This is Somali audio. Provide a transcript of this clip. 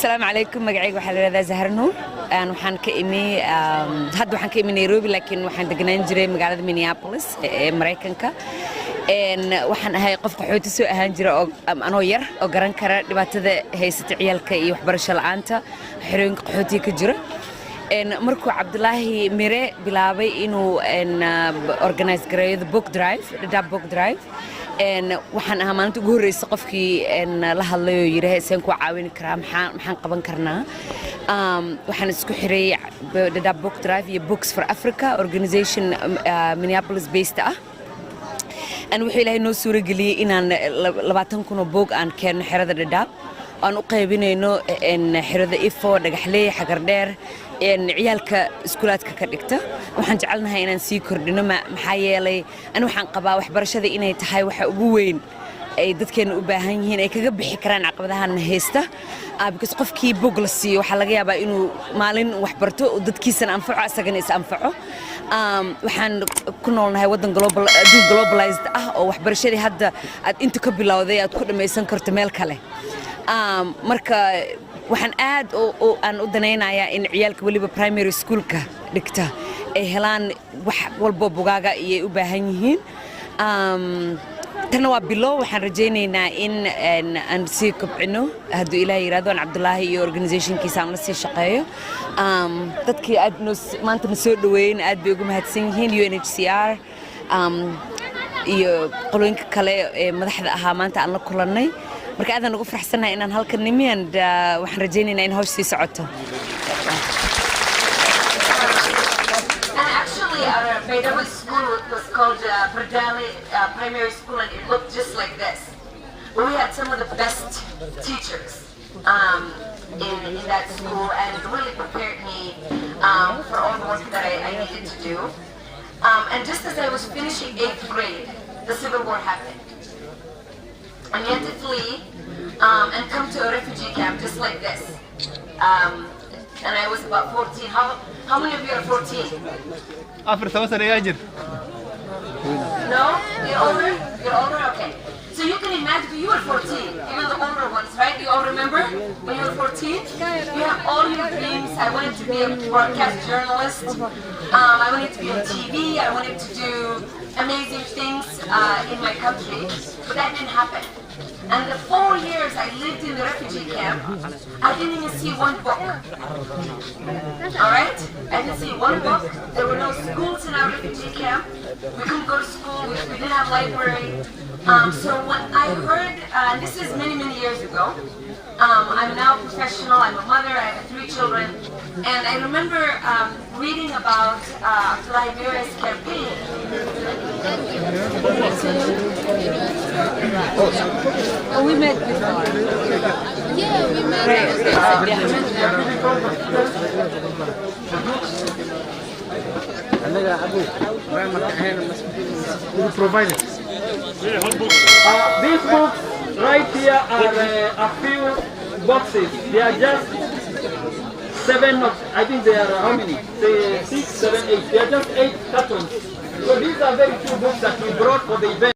السلام عليكم magacayga waxa la yiraahdaa Zahra Nuur waxaan ka imi hadda waxaan ka imi Nairobi laakiin waxaan deganaan jiray magaalada Minneapolis ee Mareykanka waxaan ahay qof qaxooti soo ahaan jira oo anoo yar oo garan kara dhibaatada haysata ciyalka iyo waxbarasho la'aanta xirooyinka qaxootiga ka jira markuu Cabdullaahi Mire bilaabay inuu organize gareeyo the book drive waxaan ahaa maalinta ugu horreysay qofkii la hadlay oo yiraahday seen ku caawin karaa maxaan qaban karnaa waxaan isku xiray Dadaab Book Drive iyo Books for Africa organization Minneapolis based wuxuu ilaahay noo suurageliyay inaan 20,000 oo book aan keeno xerada Dadaab aan u qaybinayno xerada Ifo dhagaxley xagardheer ciyalka iskuulaadka ka dhigta waxaan jecelnahay inaan sii kordhino maxaa yeelay waxaan qabaa waxbarashada inay tahay waxa ugu weyn ay dadkeena u baahan yihiin ay kaga bixi karaan caqabadahan haysta because qofkii book la siiyo waxa laga yaabaa inuu maalin wax barto oo dadkiisana anfaco asagana is anfaco waxaan ku noolnahay wadan globalized oo waxbarashadii hadda aad inta ka bilowday aad ku dhameysan karto meel kale marka waxaan aad aan u danaynayaa in ciyalka waliba primary schoolka dhigta ay helaan wax walba bugaaga ay u baahan yihiin tan waa bilow waxaan rajaynaynaa in aan sii kobcino hadduu ilaahay yiraahdo aan Cabdullaahi iyo organizationkiisa aan la sii shaqeeyo dadkii aad maanta na soo dhaweeyeen aad bay ugu mahadsan yihiin UNHCR iyo qolooyinka kale ee madaxda ahaa maanta aan la kulannay marka aad aan ugu faraxsanahay inaan halkan nimi waxaan rajaynaynaa in hawsha sii socoto Our favorite school was called Pradali Primary School, and it looked just like this. We had some of the best teachers in that school, and it really prepared me for all the work that I needed to do. And just as I was finishing 8th grade, the Civil War happened. And you had to flee and come to a refugee camp just like this. And I was about 14. How many of you are 14? No? You're older? You're older? Okay. So you can imagine you were 14, even the older ones, right? You all remember when you were 14? You have all your dreams. I wanted to be a broadcast journalist. I wanted to be on TV. I wanted to do amazing things in my country. But that didn't happen. And the 4 years I lived in the refugee camp, I didn't even see one book. Alright? I didn't see one book. There were no schools in our refugee camp. We couldn't go to school. We didn't have library. So when I heard, this is many, many years ago, I'm now a professional. I'm a mother. I have 3 children. And I remember reading about Abdullaahi Mire's campaign. Oh, we met before. Yeah, we met. We provided. These books right here are a few boxes. They are just 7 of, I think they are how many? 6, 7, 8. They are just 8 cartons. So these are very few books that we brought for the event.